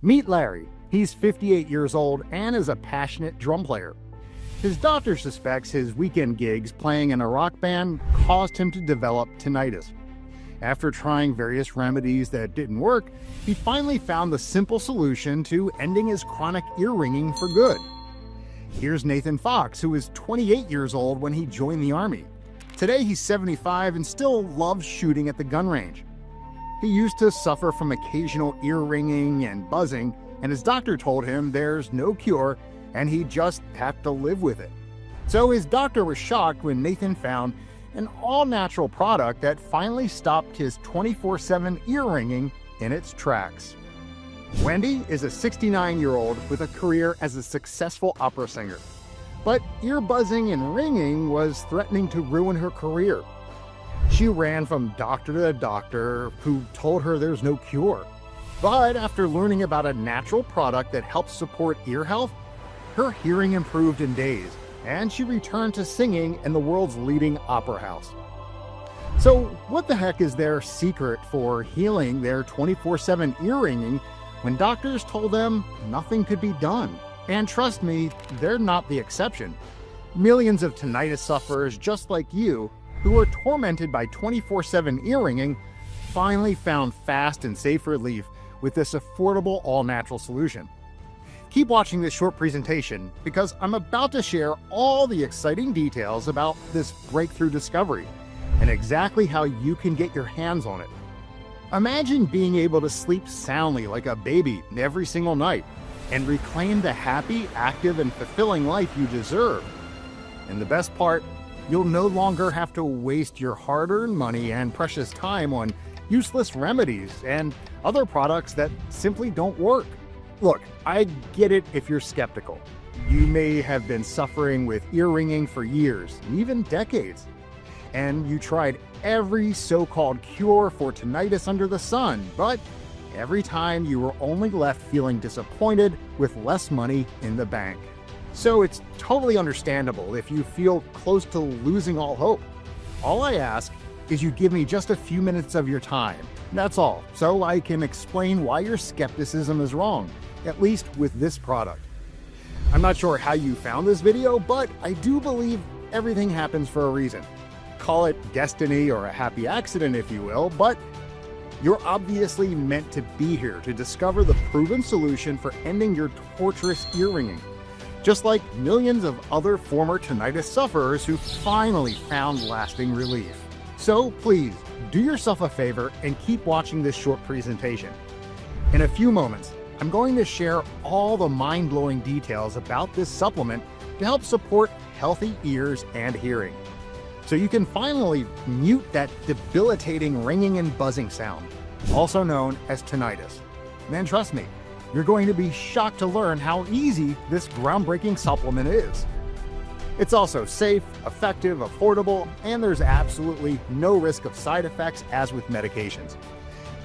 Meet Larry. He's 58 years old and is a passionate drum player. His doctor suspects his weekend gigs playing in a rock band caused him to develop tinnitus. After trying various remedies that didn't work, he finally found the simple solution to ending his chronic ear ringing for good. Here's Nathan Fox, who was 28 years old when he joined the Army. Today he's 75 and still loves shooting at the gun range. He used to suffer from occasional ear ringing and buzzing, and his doctor told him there's no cure and he just have to live with it. So his doctor was shocked when Nathan found an all-natural product that finally stopped his 24/7 ear ringing in its tracks. Wendy is a 69-year-old with a career as a successful opera singer. But ear buzzing and ringing was threatening to ruin her career. She ran from doctor to doctor who told her there's no cure. But after learning about a natural product that helps support ear health, her hearing improved in days, and she returned to singing in the world's leading opera house. So what the heck is their secret for healing their 24/7 ear ringing when doctors told them nothing could be done? And trust me, they're not the exception. Millions of tinnitus sufferers just like you, who are tormented by 24/7 ear ringing, finally found fast and safe relief with this affordable all-natural solution. Keep watching this short presentation because I'm about to share all the exciting details about this breakthrough discovery and exactly how you can get your hands on it. Imagine being able to sleep soundly like a baby every single night and reclaim the happy, active, and fulfilling life you deserve. And the best part, you'll no longer have to waste your hard-earned money and precious time on useless remedies and other products that simply don't work. Look, I get it if you're skeptical. You may have been suffering with ear ringing for years, even decades, and you tried every so-called cure for tinnitus under the sun, but every time you were only left feeling disappointed with less money in the bank. So it's totally understandable if you feel close to losing all hope. All I ask is you give me just a few minutes of your time. That's all, so I can explain why your skepticism is wrong, at least with this product. I'm not sure how you found this video, but I do believe everything happens for a reason. Call it destiny or a happy accident if you will, but you're obviously meant to be here to discover the proven solution for ending your torturous ear ringing, just like millions of other former tinnitus sufferers who finally found lasting relief. So please, do yourself a favor and keep watching this short presentation. In a few moments, I'm going to share all the mind-blowing details about this supplement to help support healthy ears and hearing, so you can finally mute that debilitating ringing and buzzing sound, also known as tinnitus. And trust me, you're going to be shocked to learn how easy this groundbreaking supplement is. It's also safe, effective, affordable, and there's absolutely no risk of side effects as with medications.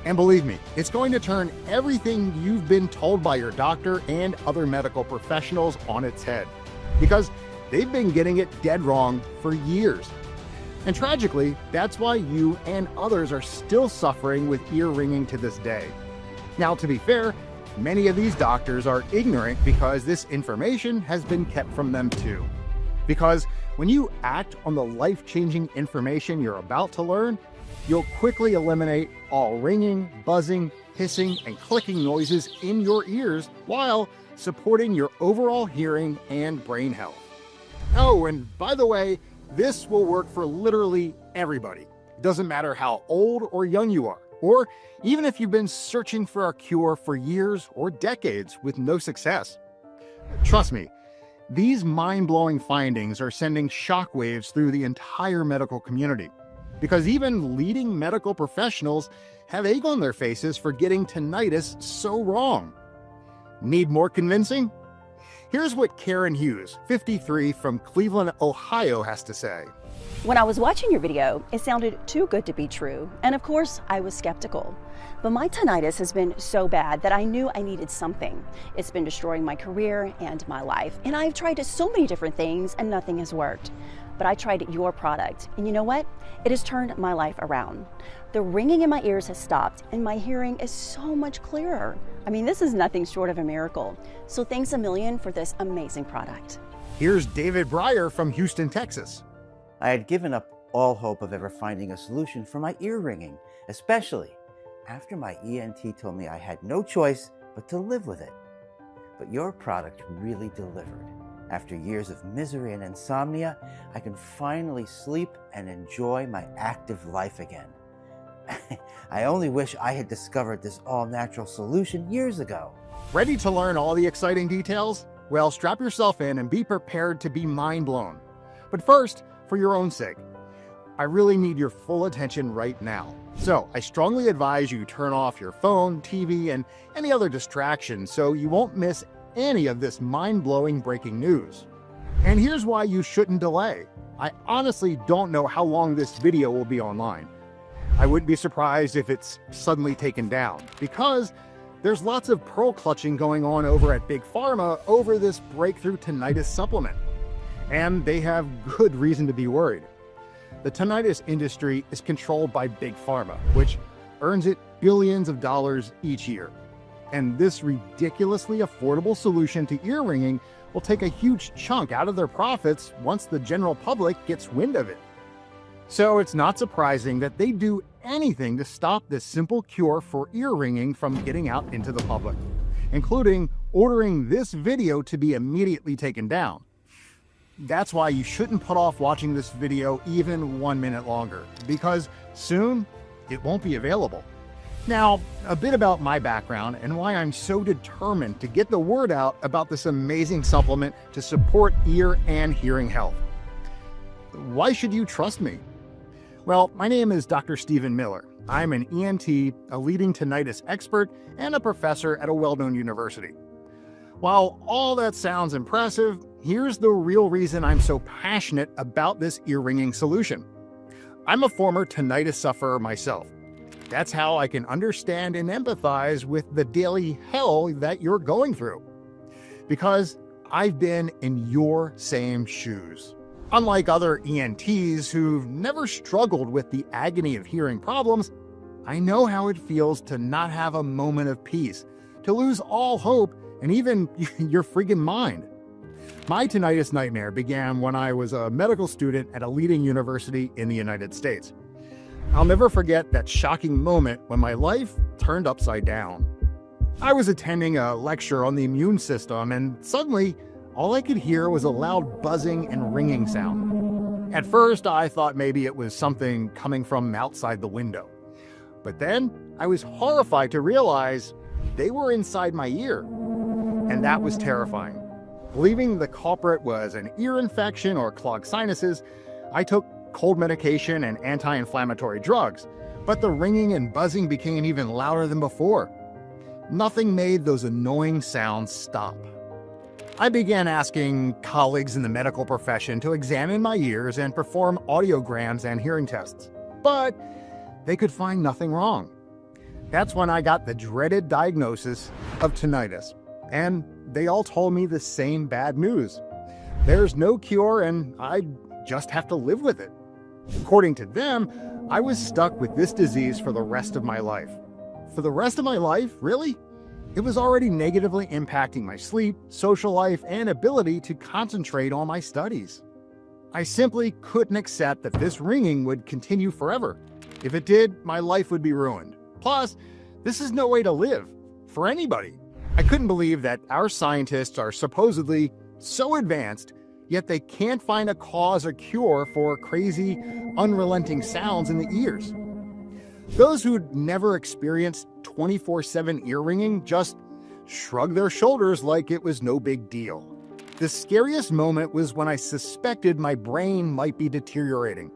And believe me, it's going to turn everything you've been told by your doctor and other medical professionals on its head, because they've been getting it dead wrong for years. And tragically, that's why you and others are still suffering with ear ringing to this day. Now, to be fair, many of these doctors are ignorant because this information has been kept from them too. Because when you act on the life-changing information you're about to learn, you'll quickly eliminate all ringing, buzzing, hissing, and clicking noises in your ears while supporting your overall hearing and brain health. Oh, and by the way, this will work for literally everybody. It doesn't matter how old or young you are, or even if you've been searching for a cure for years or decades with no success. Trust me, these mind-blowing findings are sending shockwaves through the entire medical community, because even leading medical professionals have egg on their faces for getting tinnitus so wrong. Need more convincing? Here's what Karen Hughes, 53, from Cleveland, Ohio, has to say. When I was watching your video, it sounded too good to be true, and of course, I was skeptical. But my tinnitus has been so bad that I knew I needed something. It's been destroying my career and my life, and I've tried so many different things and nothing has worked. but I tried your product, and you know what? It has turned my life around. The ringing in my ears has stopped, and my hearing is so much clearer. I mean, this is nothing short of a miracle. So thanks a million for this amazing product. Here's David Breyer from Houston, Texas. I had given up all hope of ever finding a solution for my ear ringing, especially after my ENT told me I had no choice but to live with it. But your product really delivered. After years of misery and insomnia, I can finally sleep and enjoy my active life again. I only wish I had discovered this all-natural solution years ago. Ready to learn all the exciting details? Well, strap yourself in and be prepared to be mind-blown. But first, for your own sake, I really need your full attention right now. So I strongly advise you turn off your phone, TV, and any other distractions so you won't miss any of this mind-blowing breaking news. And here's why you shouldn't delay. I honestly don't know how long this video will be online. I wouldn't be surprised if it's suddenly taken down, because there's lots of pearl clutching going on over at Big Pharma over this breakthrough tinnitus supplement. And they have good reason to be worried. The tinnitus industry is controlled by Big Pharma, which earns it billions of dollars each year. And this ridiculously affordable solution to ear ringing will take a huge chunk out of their profits once the general public gets wind of it. So it's not surprising that they do anything to stop this simple cure for ear ringing from getting out into the public, including ordering this video to be immediately taken down. That's why you shouldn't put off watching this video even 1 minute longer, because soon it won't be available. Now, a bit about my background and why I'm so determined to get the word out about this amazing supplement to support ear and hearing health. Why should you trust me? Well, my name is Dr. Stephen Miller. I'm an ENT, a leading tinnitus expert, and a professor at a well-known university. While all that sounds impressive, here's the real reason I'm so passionate about this ear ringing solution. I'm a former tinnitus sufferer myself. That's how I can understand and empathize with the daily hell that you're going through. Because I've been in your same shoes. Unlike other ENTs who've never struggled with the agony of hearing problems, I know how it feels to not have a moment of peace, to lose all hope and even your friggin' mind. My tinnitus nightmare began when I was a medical student at a leading university in the United States. I'll never forget that shocking moment when my life turned upside down. I was attending a lecture on the immune system, and suddenly, all I could hear was a loud buzzing and ringing sound. At first, I thought maybe it was something coming from outside the window. But then, I was horrified to realize they were inside my ear. And that was terrifying. Believing the culprit was an ear infection or clogged sinuses, I took cold medication and anti-inflammatory drugs, but the ringing and buzzing became even louder than before. Nothing made those annoying sounds stop. I began asking colleagues in the medical profession to examine my ears and perform audiograms and hearing tests, but they could find nothing wrong. That's when I got the dreaded diagnosis of tinnitus, and they all told me the same bad news. There's no cure, and I just have to live with it. According to them, I was stuck with this disease for the rest of my life. For the rest of my life, really? It was already negatively impacting my sleep, social life, and ability to concentrate on my studies. I simply couldn't accept that this ringing would continue forever. If it did, my life would be ruined. Plus, this is no way to live for anybody. I couldn't believe that our scientists are supposedly so advanced, yet they can't find a cause or cure for crazy, unrelenting sounds in the ears. Those who'd never experienced 24/7 ear ringing just shrugged their shoulders like it was no big deal. The scariest moment was when I suspected my brain might be deteriorating.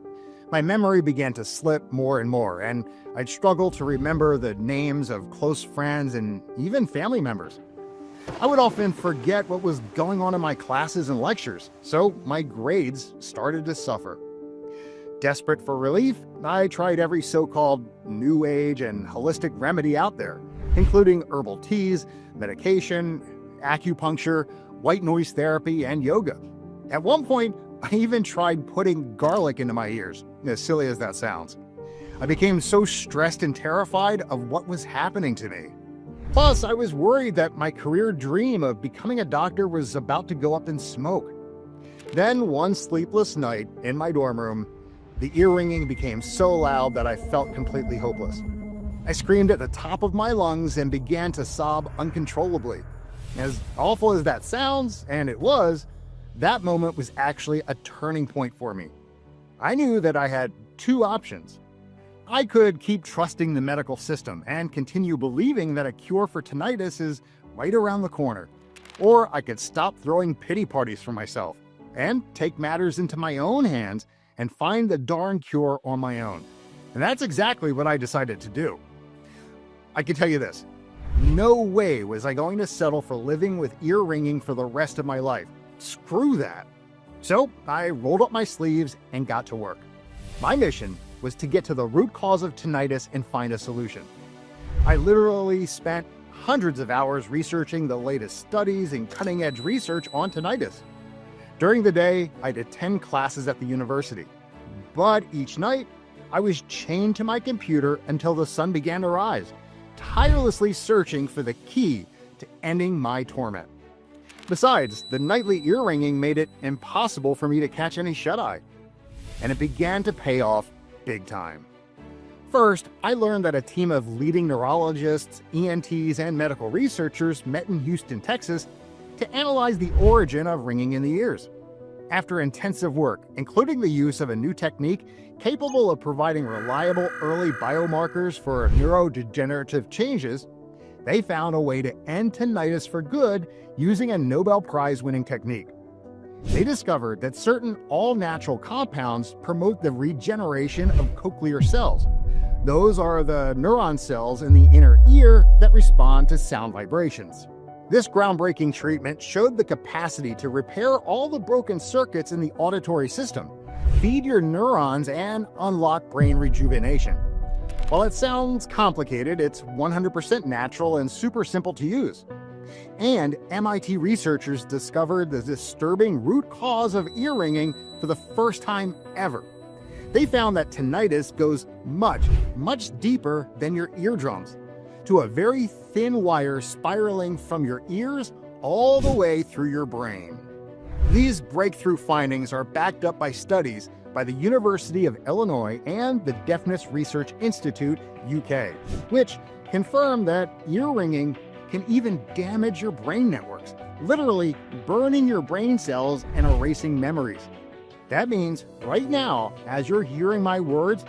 My memory began to slip more and more, and I'd struggle to remember the names of close friends and even family members. I would often forget what was going on in my classes and lectures, so my grades started to suffer. Desperate for relief, I tried every so-called new age and holistic remedy out there, including herbal teas, medication, acupuncture, white noise therapy, and yoga. At one point, I even tried putting garlic into my ears, as silly as that sounds. I became so stressed and terrified of what was happening to me. Plus, I was worried that my career dream of becoming a doctor was about to go up in smoke. Then, one sleepless night in my dorm room, the ear ringing became so loud that I felt completely hopeless. I screamed at the top of my lungs and began to sob uncontrollably. As awful as that sounds, and it was, that moment was actually a turning point for me. I knew that I had two options. I could keep trusting the medical system and continue believing that a cure for tinnitus is right around the corner. Or I could stop throwing pity parties for myself and take matters into my own hands and find the darn cure on my own. And that's exactly what I decided to do. I can tell you this, no way was I going to settle for living with ear ringing for the rest of my life. Screw that. So I rolled up my sleeves and got to work. My mission was to get to the root cause of tinnitus and find a solution. I literally spent hundreds of hours researching the latest studies and cutting-edge research on tinnitus. During the day, I'd attend classes at the university. But each night, I was chained to my computer until the sun began to rise, tirelessly searching for the key to ending my torment. Besides, the nightly ear ringing made it impossible for me to catch any shut-eye. And it began to pay off big time. First, I learned that a team of leading neurologists, ENTs, and medical researchers met in Houston, Texas, to analyze the origin of ringing in the ears. After intensive work, including the use of a new technique capable of providing reliable early biomarkers for neurodegenerative changes, they found a way to end tinnitus for good using a Nobel Prize-winning technique. They discovered that certain all-natural compounds promote the regeneration of cochlear cells. Those are the neuron cells in the inner ear that respond to sound vibrations. This groundbreaking treatment showed the capacity to repair all the broken circuits in the auditory system, feed your neurons, and unlock brain rejuvenation. While it sounds complicated, it's 100% natural and super simple to use. And MIT researchers discovered the disturbing root cause of ear ringing for the first time ever. They found that tinnitus goes much, much deeper than your eardrums, to a very thin wire spiraling from your ears all the way through your brain. These breakthrough findings are backed up by studies by the University of Illinois and the Deafness Research Institute, UK, which confirm that ear ringing can even damage your brain networks, literally burning your brain cells and erasing memories. That means right now, as you're hearing my words,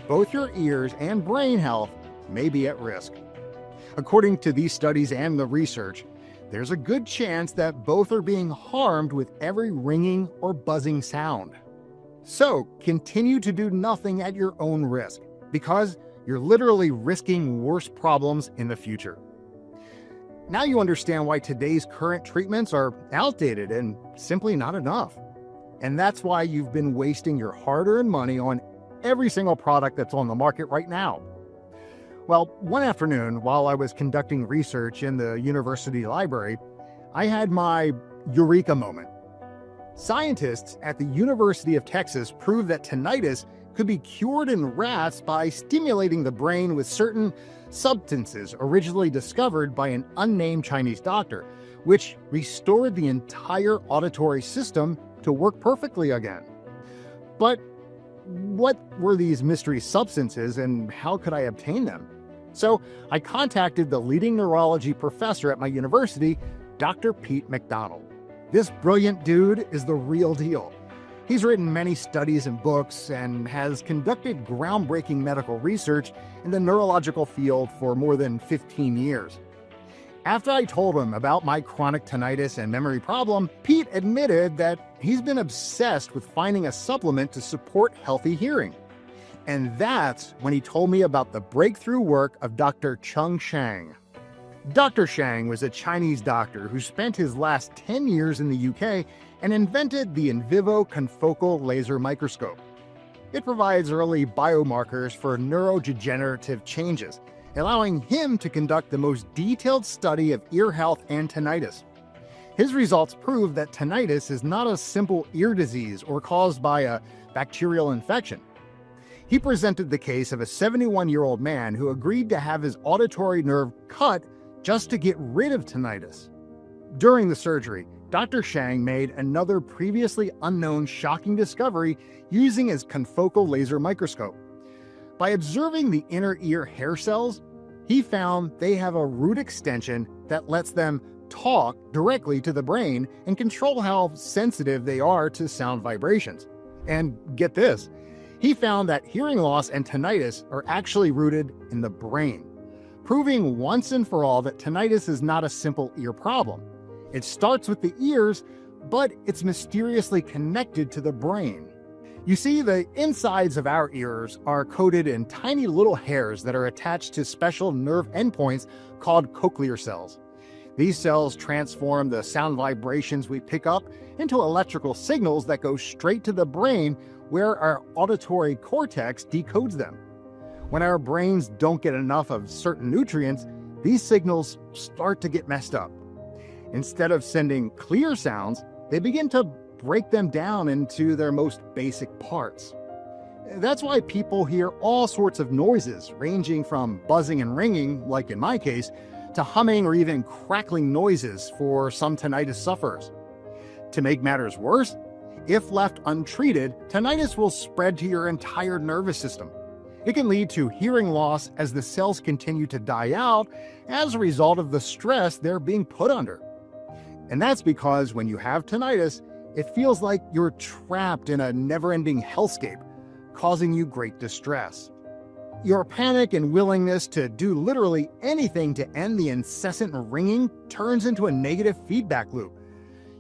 both your ears and brain health may be at risk. According to these studies and the research, there's a good chance that both are being harmed with every ringing or buzzing sound. So continue to do nothing at your own risk, because you're literally risking worse problems in the future. Now you understand why today's current treatments are outdated and simply not enough. And that's why you've been wasting your hard-earned money on every single product that's on the market right now. Well, one afternoon, while I was conducting research in the university library, I had my eureka moment. Scientists at the University of Texas proved that tinnitus could be cured in rats by stimulating the brain with certain substances originally discovered by an unnamed Chinese doctor, which restored the entire auditory system to work perfectly again. But what were these mystery substances and how could I obtain them? So I contacted the leading neurology professor at my university, Dr. Pete McDonald. This brilliant dude is the real deal. He's written many studies and books and has conducted groundbreaking medical research in the neurological field for more than 15 years. After I told him about my chronic tinnitus and memory problem, Pete admitted that he's been obsessed with finding a supplement to support healthy hearing. And that's when he told me about the breakthrough work of Dr. Chung Shang. Dr. Shang was a Chinese doctor who spent his last 10 years in the UK and invented the in vivo confocal laser microscope. It provides early biomarkers for neurodegenerative changes, allowing him to conduct the most detailed study of ear health and tinnitus. His results prove that tinnitus is not a simple ear disease or caused by a bacterial infection. He presented the case of a 71-year-old man who agreed to have his auditory nerve cut just to get rid of tinnitus. During the surgery, Dr. Shang made another previously unknown shocking discovery using his confocal laser microscope. By observing the inner ear hair cells, he found they have a root extension that lets them talk directly to the brain and control how sensitive they are to sound vibrations. And get this, he found that hearing loss and tinnitus are actually rooted in the brain, proving once and for all that tinnitus is not a simple ear problem. It starts with the ears, but it's mysteriously connected to the brain. You see, the insides of our ears are coated in tiny little hairs that are attached to special nerve endpoints called cochlear cells. These cells transform the sound vibrations we pick up into electrical signals that go straight to the brain, where our auditory cortex decodes them. When our brains don't get enough of certain nutrients, these signals start to get messed up. Instead of sending clear sounds, they begin to break them down into their most basic parts. That's why people hear all sorts of noises, ranging from buzzing and ringing, like in my case, to humming or even crackling noises for some tinnitus sufferers. To make matters worse, if left untreated, tinnitus will spread to your entire nervous system. It can lead to hearing loss as the cells continue to die out as a result of the stress they're being put under. And that's because when you have tinnitus, it feels like you're trapped in a never-ending hellscape, causing you great distress. Your panic and willingness to do literally anything to end the incessant ringing turns into a negative feedback loop.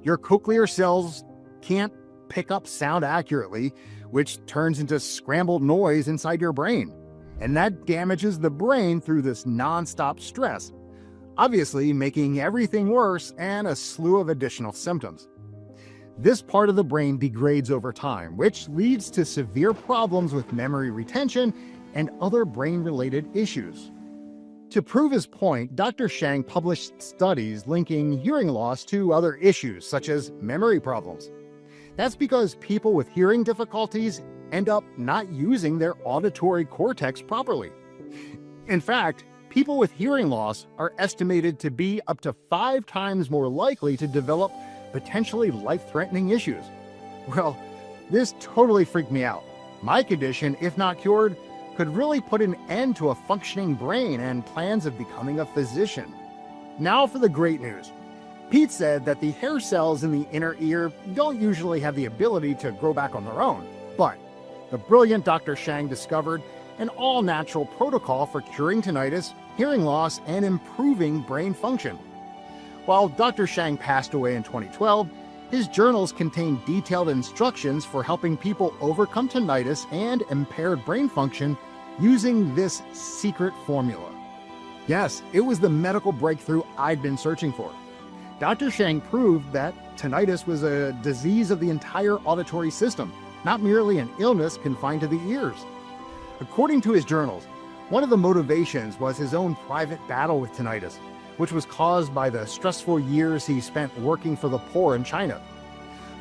Your cochlear cells can't pick up sound accurately, which turns into scrambled noise inside your brain. And that damages the brain through this non-stop stress, obviously making everything worse and a slew of additional symptoms. This part of the brain degrades over time, which leads to severe problems with memory retention and other brain-related issues. To prove his point, Dr. Shang published studies linking hearing loss to other issues, such as memory problems. That's because people with hearing difficulties end up not using their auditory cortex properly. In fact, people with hearing loss are estimated to be up to 5 times more likely to develop potentially life-threatening issues. Well, this totally freaked me out. My condition, if not cured, could really put an end to a functioning brain and plans of becoming a physician. Now for the great news. Pete said that the hair cells in the inner ear don't usually have the ability to grow back on their own, but the brilliant Dr. Shang discovered an all-natural protocol for curing tinnitus, hearing loss, and improving brain function. While Dr. Shang passed away in 2012, his journals contain detailed instructions for helping people overcome tinnitus and impaired brain function using this secret formula. Yes, it was the medical breakthrough I'd been searching for. Dr. Shang proved that tinnitus was a disease of the entire auditory system, not merely an illness confined to the ears. According to his journals, one of the motivations was his own private battle with tinnitus, which was caused by the stressful years he spent working for the poor in China.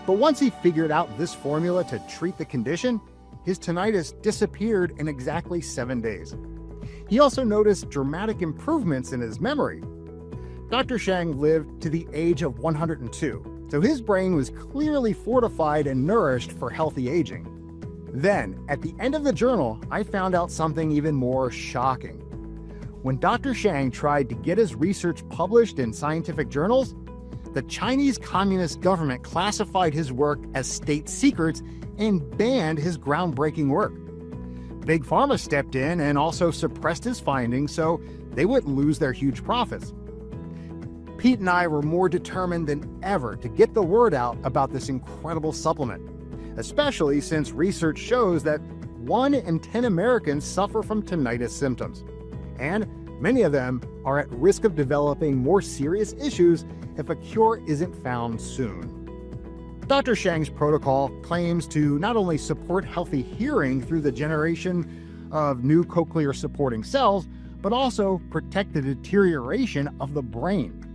But once he figured out this formula to treat the condition, his tinnitus disappeared in exactly 7 days. He also noticed dramatic improvements in his memory. Dr. Shang lived to the age of 102, so his brain was clearly fortified and nourished for healthy aging. Then, at the end of the journal, I found out something even more shocking. When Dr. Shang tried to get his research published in scientific journals, the Chinese Communist government classified his work as state secrets and banned his groundbreaking work. Big Pharma stepped in and also suppressed his findings so they wouldn't lose their huge profits. Pete and I were more determined than ever to get the word out about this incredible supplement, especially since research shows that 1 in 10 Americans suffer from tinnitus symptoms, and many of them are at risk of developing more serious issues if a cure isn't found soon. Dr. Shang's protocol claims to not only support healthy hearing through the generation of new cochlear supporting cells, but also protect the deterioration of the brain.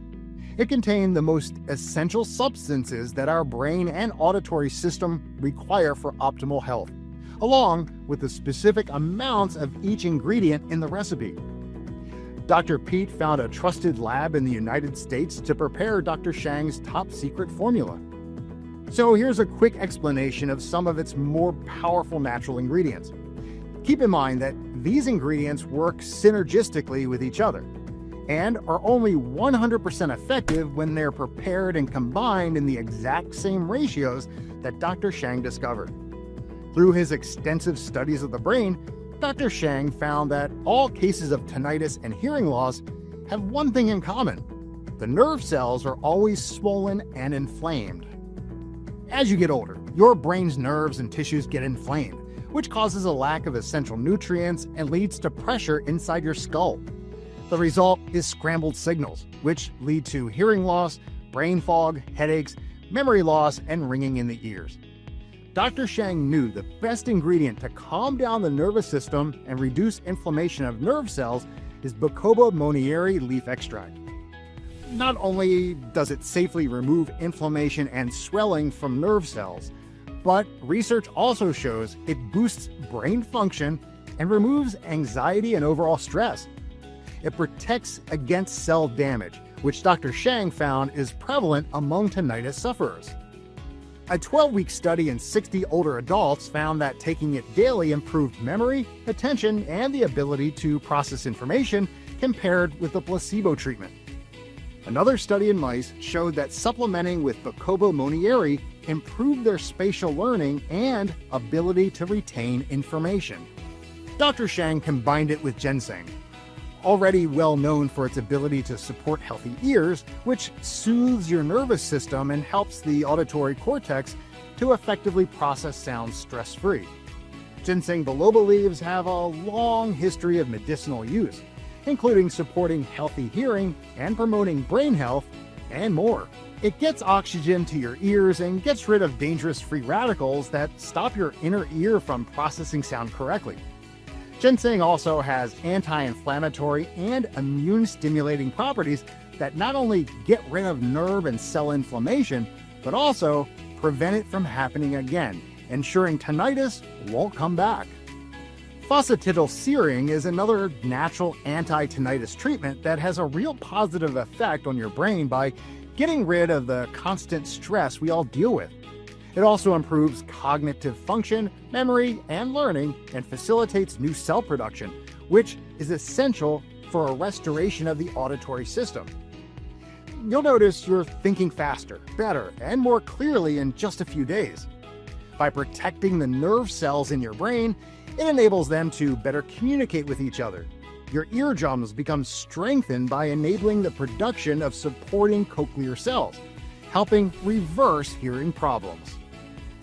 It contained the most essential substances that our brain and auditory system require for optimal health, along with the specific amounts of each ingredient in the recipe. Dr. Pete found a trusted lab in the United States to prepare Dr. Shang's top secret formula. So here's a quick explanation of some of its more powerful natural ingredients. Keep in mind that these ingredients work synergistically with each other and are only 100% effective when they're prepared and combined in the exact same ratios that Dr. Shang discovered. Through his extensive studies of the brain, Dr. Shang found that all cases of tinnitus and hearing loss have one thing in common: the nerve cells are always swollen and inflamed. As you get older, your brain's nerves and tissues get inflamed, which causes a lack of essential nutrients and leads to pressure inside your skull. The result is scrambled signals, which lead to hearing loss, brain fog, headaches, memory loss, and ringing in the ears. Dr. Shang knew the best ingredient to calm down the nervous system and reduce inflammation of nerve cells is Bacopa monnieri leaf extract. Not only does it safely remove inflammation and swelling from nerve cells, but research also shows it boosts brain function and removes anxiety and overall stress. It protects against cell damage, which Dr. Shang found is prevalent among tinnitus sufferers. A 12-week study in 60 older adults found that taking it daily improved memory, attention, and the ability to process information compared with the placebo treatment. Another study in mice showed that supplementing with Bacopa monnieri improved their spatial learning and ability to retain information. Dr. Shang combined it with ginseng, already well known for its ability to support healthy ears, which soothes your nervous system and helps the auditory cortex to effectively process sounds stress-free. Ginseng biloba leaves have a long history of medicinal use, including supporting healthy hearing and promoting brain health, and more. It gets oxygen to your ears and gets rid of dangerous free radicals that stop your inner ear from processing sound correctly. Ginseng also has anti-inflammatory and immune-stimulating properties that not only get rid of nerve and cell inflammation, but also prevent it from happening again, ensuring tinnitus won't come back. Phosphatidylserine is another natural anti-tinnitus treatment that has a real positive effect on your brain by getting rid of the constant stress we all deal with. It also improves cognitive function, memory, and learning, and facilitates new cell production, which is essential for a restoration of the auditory system. You'll notice you're thinking faster, better, and more clearly in just a few days. By protecting the nerve cells in your brain, it enables them to better communicate with each other. Your eardrums become strengthened by enabling the production of supporting cochlear cells, helping reverse hearing problems.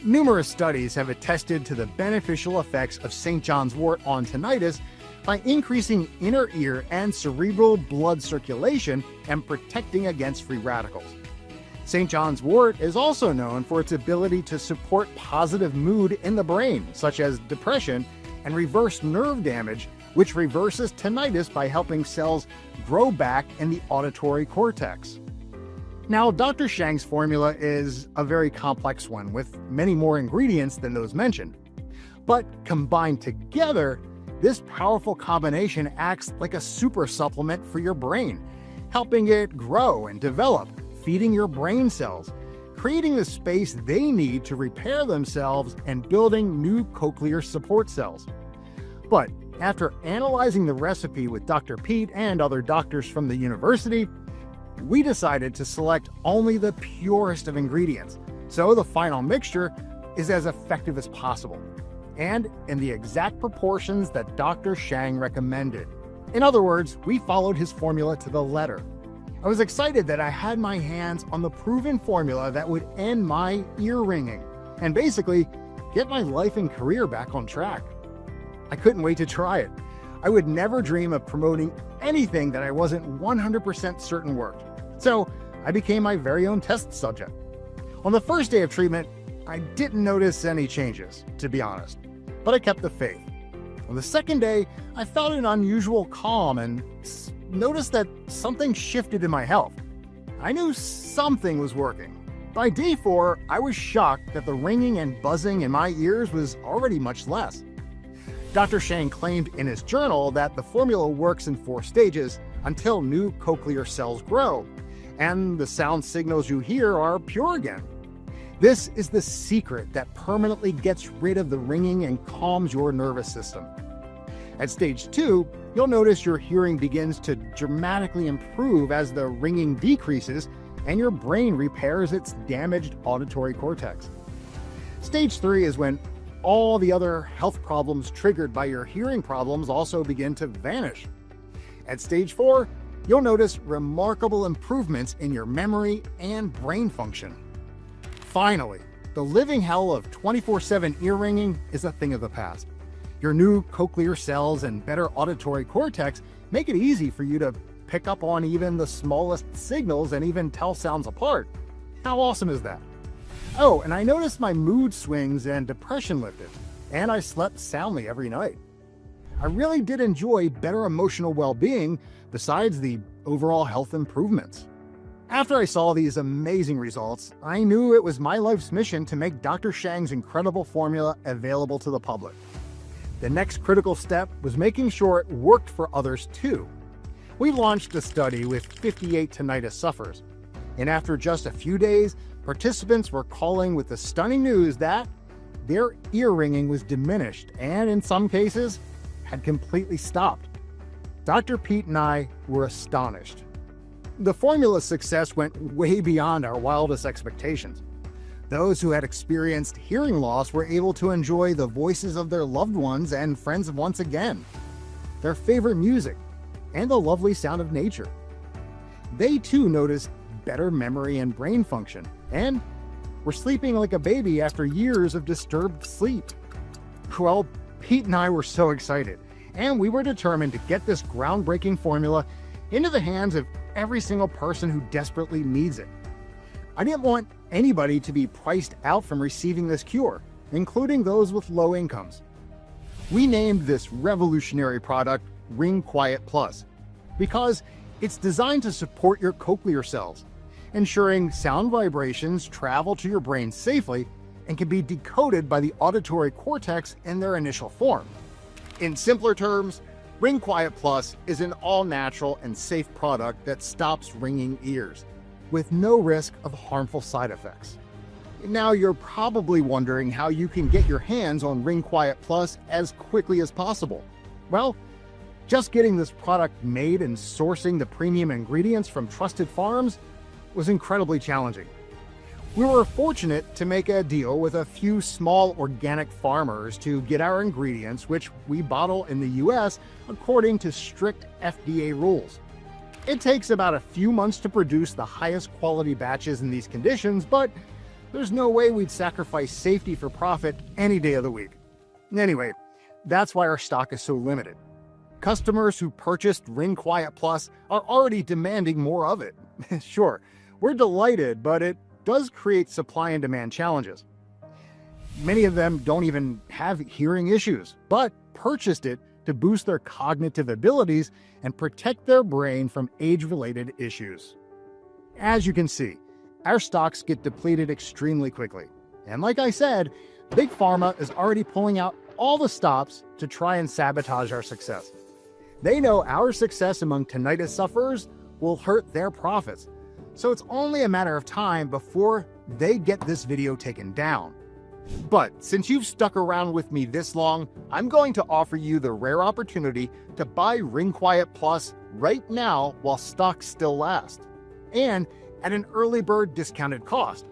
Numerous studies have attested to the beneficial effects of St. John's wort on tinnitus by increasing inner ear and cerebral blood circulation and protecting against free radicals. St. John's wort is also known for its ability to support positive mood in the brain, such as depression, and reverse nerve damage, which reverses tinnitus by helping cells grow back in the auditory cortex. Now, Dr. Shang's formula is a very complex one with many more ingredients than those mentioned. But combined together, this powerful combination acts like a super supplement for your brain, helping it grow and develop, feeding your brain cells, creating the space they need to repair themselves, and building new cochlear support cells. But after analyzing the recipe with Dr. Pete and other doctors from the university, we decided to select only the purest of ingredients, so the final mixture is as effective as possible, and in the exact proportions that Dr. Shang recommended. In other words, we followed his formula to the letter. I was excited that I had my hands on the proven formula that would end my ear ringing and basically get my life and career back on track. I couldn't wait to try it. I would never dream of promoting anything that I wasn't 100% certain worked. So I became my very own test subject. On the first day of treatment, I didn't notice any changes, to be honest, but I kept the faith. On the second day, I felt an unusual calm and noticed that something shifted in my health. I knew something was working. By day 4, I was shocked that the ringing and buzzing in my ears was already much less. Dr. Shang claimed in his journal that the formula works in 4 stages until new cochlear cells grow, and the sound signals you hear are pure again. This is the secret that permanently gets rid of the ringing and calms your nervous system. At stage 2, you'll notice your hearing begins to dramatically improve as the ringing decreases and your brain repairs its damaged auditory cortex. Stage 3 is when all the other health problems triggered by your hearing problems also begin to vanish. At stage 4, you'll notice remarkable improvements in your memory and brain function. Finally, the living hell of 24/7 ear ringing is a thing of the past. Your new cochlear cells and better auditory cortex make it easy for you to pick up on even the smallest signals and even tell sounds apart. How awesome is that? Oh, and I noticed my mood swings and depression lifted, and I slept soundly every night. I really did enjoy better emotional well-being besides the overall health improvements. After I saw these amazing results, I knew it was my life's mission to make Dr. Shang's incredible formula available to the public. The next critical step was making sure it worked for others too. We launched a study with 58 tinnitus sufferers, and after just a few days, participants were calling with the stunning news that their ear ringing was diminished and, in some cases, had completely stopped. Dr. Pete and I were astonished. The formula's success went way beyond our wildest expectations. Those who had experienced hearing loss were able to enjoy the voices of their loved ones and friends once again, their favorite music, and the lovely sound of nature. They too noticed better memory and brain function, and were sleeping like a baby after years of disturbed sleep. Well, Pete and I were so excited, and we were determined to get this groundbreaking formula into the hands of every single person who desperately needs it. I didn't want anybody to be priced out from receiving this cure, including those with low incomes. We named this revolutionary product Ring Quiet Plus because it's designed to support your cochlear cells, ensuring sound vibrations travel to your brain safely and can be decoded by the auditory cortex in their initial form. In simpler terms, Ring Quiet Plus is an all-natural and safe product that stops ringing ears, with no risk of harmful side effects. Now you're probably wondering how you can get your hands on Ring Quiet Plus as quickly as possible. Well, just getting this product made and sourcing the premium ingredients from trusted farms was incredibly challenging. We were fortunate to make a deal with a few small organic farmers to get our ingredients, which we bottle in the US according to strict FDA rules. It takes about a few months to produce the highest quality batches in these conditions, but there's no way we'd sacrifice safety for profit any day of the week. Anyway, that's why our stock is so limited. Customers who purchased Ring Quiet Plus are already demanding more of it. Sure, we're delighted, but it does create supply and demand challenges. Many of them don't even have hearing issues, but purchased it to boost their cognitive abilities and protect their brain from age-related issues. As you can see, our stocks get depleted extremely quickly. And like I said, Big Pharma is already pulling out all the stops to try and sabotage our success. They know our success among tinnitus sufferers will hurt their profits, so it's only a matter of time before they get this video taken down. But since you've stuck around with me this long, I'm going to offer you the rare opportunity to buy Ring Quiet Plus right now while stocks still last, and at an early bird discounted cost.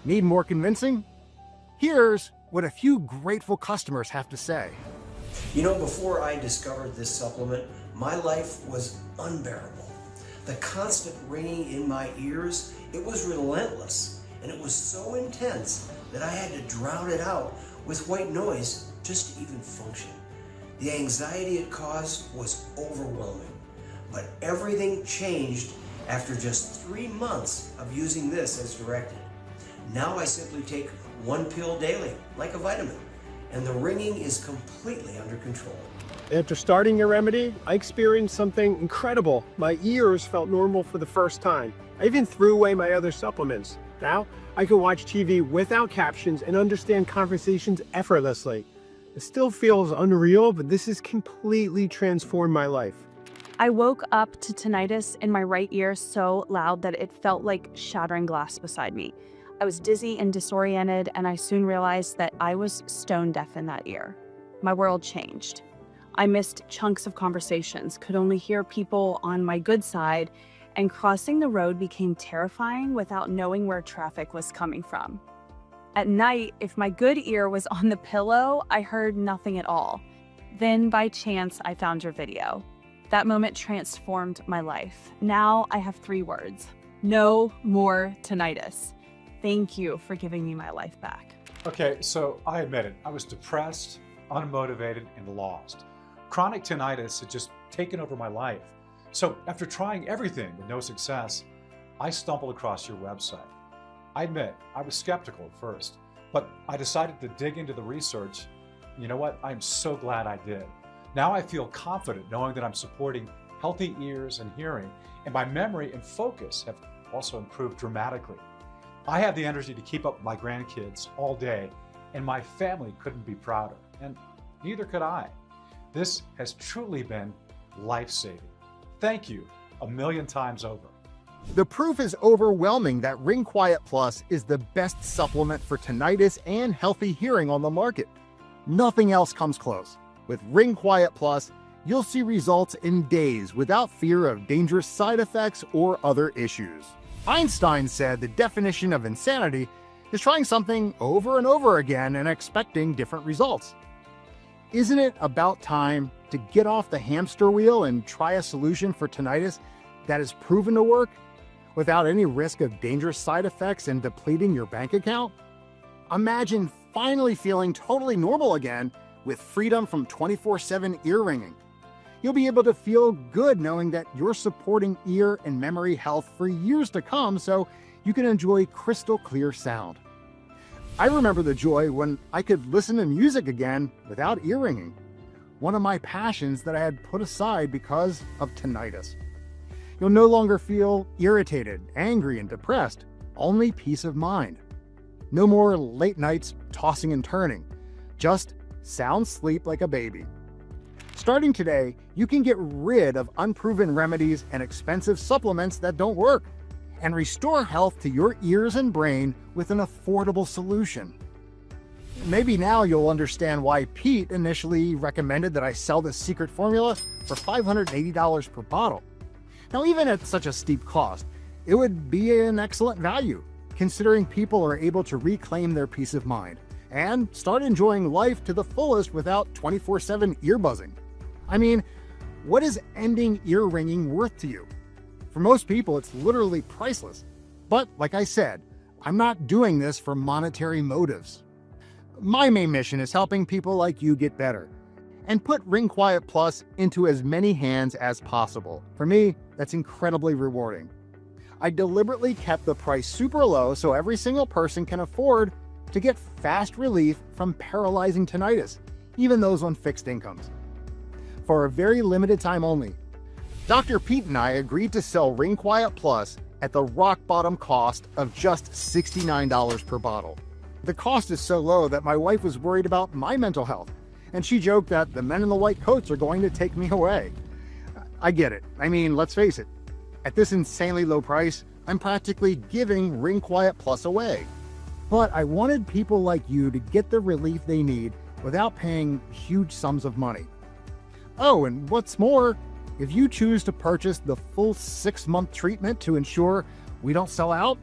Need more convincing? Here's what a few grateful customers have to say. You know, before I discovered this supplement, my life was unbearable. The constant ringing in my ears, it was relentless, and it was so intense that I had to drown it out with white noise just to even function. The anxiety it caused was overwhelming, but everything changed after just 3 months of using this as directed. Now I simply take 1 pill daily, like a vitamin, and the ringing is completely under control. After starting your remedy, I experienced something incredible. My ears felt normal for the first time. I even threw away my other supplements. Now, I can watch TV without captions and understand conversations effortlessly. It still feels unreal, but this has completely transformed my life. I woke up to tinnitus in my right ear so loud that it felt like shattering glass beside me. I was dizzy and disoriented, and I soon realized that I was stone deaf in that ear. My world changed. I missed chunks of conversations, could only hear people on my good side, and crossing the road became terrifying without knowing where traffic was coming from. At night, if my good ear was on the pillow, I heard nothing at all. Then, by chance, I found your video. That moment transformed my life. Now I have 3 words: no more tinnitus. Thank you for giving me my life back. Okay, so I admit it. I was depressed, unmotivated, and lost. Chronic tinnitus had just taken over my life. So after trying everything with no success, I stumbled across your website. I admit, I was skeptical at first, but I decided to dig into the research. You know what? I'm so glad I did. Now I feel confident knowing that I'm supporting healthy ears and hearing, and my memory and focus have also improved dramatically. I have the energy to keep up with my grandkids all day, and my family couldn't be prouder, and neither could I. This has truly been life-saving. Thank you a million times over. The proof is overwhelming that Ring Quiet Plus is the best supplement for tinnitus and healthy hearing on the market. Nothing else comes close. With Ring Quiet Plus, you'll see results in days without fear of dangerous side effects or other issues. Einstein said the definition of insanity is trying something over and over again and expecting different results. Isn't it about time to get off the hamster wheel and try a solution for tinnitus that is proven to work without any risk of dangerous side effects and depleting your bank account? Imagine finally feeling totally normal again with freedom from 24/7 ear ringing. You'll be able to feel good knowing that you're supporting ear and memory health for years to come, so you can enjoy crystal clear sound. I remember the joy when I could listen to music again without ear ringing, one of my passions that I had put aside because of tinnitus. You'll no longer feel irritated, angry, and depressed, only peace of mind. No more late nights tossing and turning, just sound sleep like a baby. Starting today, you can get rid of unproven remedies and expensive supplements that don't work, and restore health to your ears and brain with an affordable solution. Maybe now you'll understand why Pete initially recommended that I sell this secret formula for $580 per bottle. Now, even at such a steep cost, it would be an excellent value, considering people are able to reclaim their peace of mind and start enjoying life to the fullest without 24/7 ear buzzing. I mean, what is ending ear ringing worth to you? For most people, it's literally priceless. But like I said, I'm not doing this for monetary motives. My main mission is helping people like you get better and put Ring Quiet Plus into as many hands as possible. For me, that's incredibly rewarding. I deliberately kept the price super low so every single person can afford to get fast relief from paralyzing tinnitus, even those on fixed incomes. For a very limited time only, Dr. Pete and I agreed to sell Ring Quiet Plus at the rock bottom cost of just $69 per bottle. The cost is so low that my wife was worried about my mental health, and she joked that the men in the white coats are going to take me away. I get it. I mean, let's face it. At this insanely low price, I'm practically giving Ring Quiet Plus away. But I wanted people like you to get the relief they need without paying huge sums of money. Oh, and what's more, if you choose to purchase the full 6-month treatment to ensure we don't sell out,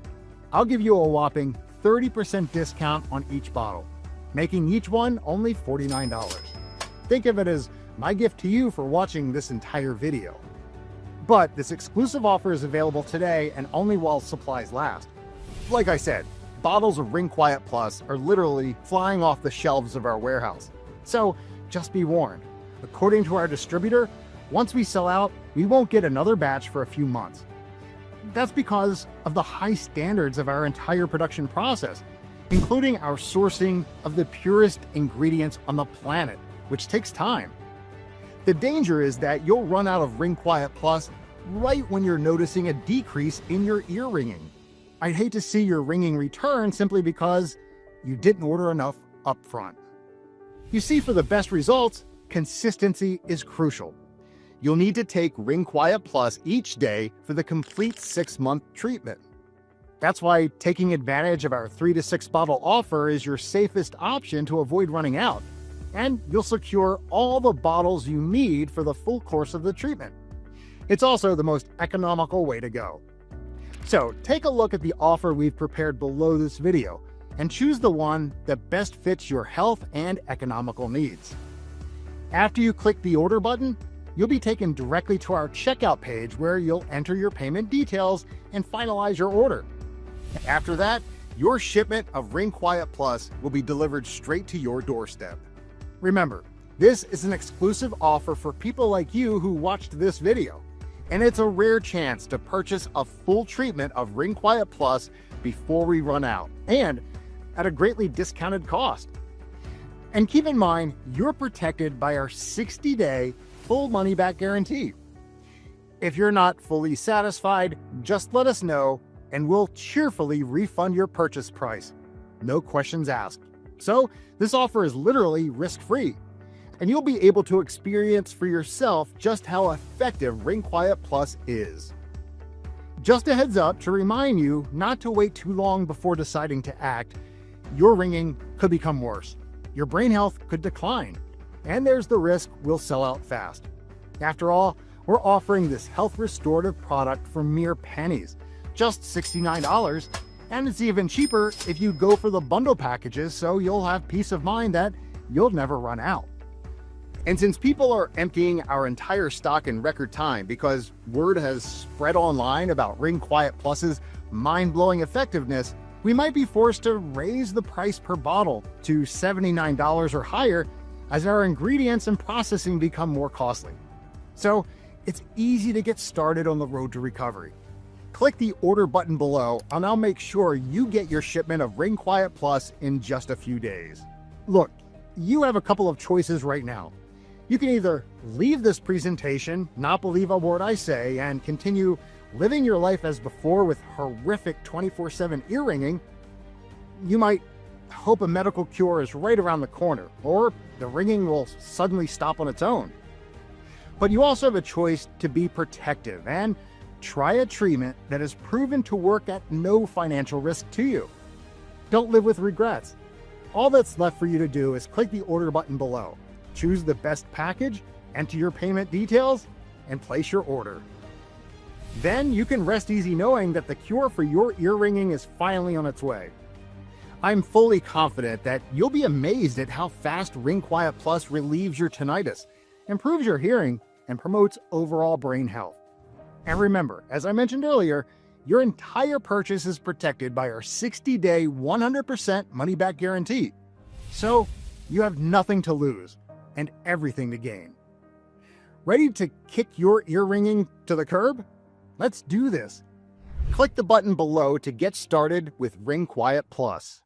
I'll give you a whopping 30% discount on each bottle, making each one only $49. Think of it as my gift to you for watching this entire video. But this exclusive offer is available today and only while supplies last. Like I said, bottles of Ring Quiet Plus are literally flying off the shelves of our warehouse. So just be warned. According to our distributor, once we sell out, we won't get another batch for a few months. That's because of the high standards of our entire production process, including our sourcing of the purest ingredients on the planet, which takes time. The danger is that you'll run out of Ring Quiet Plus right when you're noticing a decrease in your ear ringing. I'd hate to see your ringing return simply because you didn't order enough upfront. You see, for the best results, consistency is crucial. You'll need to take Ring Quiet Plus each day for the complete 6-month treatment. That's why taking advantage of our 3 to 6 bottle offer is your safest option to avoid running out, and you'll secure all the bottles you need for the full course of the treatment. It's also the most economical way to go. So take a look at the offer we've prepared below this video and choose the one that best fits your health and economical needs. After you click the order button, you'll be taken directly to our checkout page where you'll enter your payment details and finalize your order. After that, your shipment of Ring Quiet Plus will be delivered straight to your doorstep. Remember, this is an exclusive offer for people like you who watched this video, and it's a rare chance to purchase a full treatment of Ring Quiet Plus before we run out, and at a greatly discounted cost. And keep in mind, you're protected by our 60-day full money-back guarantee. If you're not fully satisfied, just let us know and we'll cheerfully refund your purchase price. No questions asked. So this offer is literally risk-free, and you'll be able to experience for yourself just how effective Ring Quiet Plus is. Just a heads up to remind you not to wait too long before deciding to act. Your ringing could become worse. Your brain health could decline, and there's the risk we'll sell out fast. After all, we're offering this health restorative product for mere pennies, just $69, and it's even cheaper if you go for the bundle packages, so you'll have peace of mind that you'll never run out. And since people are emptying our entire stock in record time because word has spread online about Ring Quiet Plus's mind-blowing effectiveness, we might be forced to raise the price per bottle to $79 or higher as our ingredients and processing become more costly. So it's easy to get started on the road to recovery. Click the order button below and I'll make sure you get your shipment of Ring Quiet Plus in just a few days. Look, you have a couple of choices right now. You can either leave this presentation, not believe a word I say, and continue living your life as before with horrific 24/7 ear ringing. You might hope a medical cure is right around the corner, or the ringing will suddenly stop on its own. But you also have a choice to be protective and try a treatment that is proven to work at no financial risk to you. Don't live with regrets. All that's left for you to do is click the order button below, choose the best package, enter your payment details, and place your order. Then you can rest easy knowing that the cure for your ear ringing is finally on its way. I'm fully confident that you'll be amazed at how fast Ring Quiet Plus relieves your tinnitus, improves your hearing, and promotes overall brain health. And remember, as I mentioned earlier, your entire purchase is protected by our 60-day 100% money-back guarantee. So you have nothing to lose and everything to gain. Ready to kick your ear ringing to the curb? Let's do this. Click the button below to get started with Ring Quiet Plus.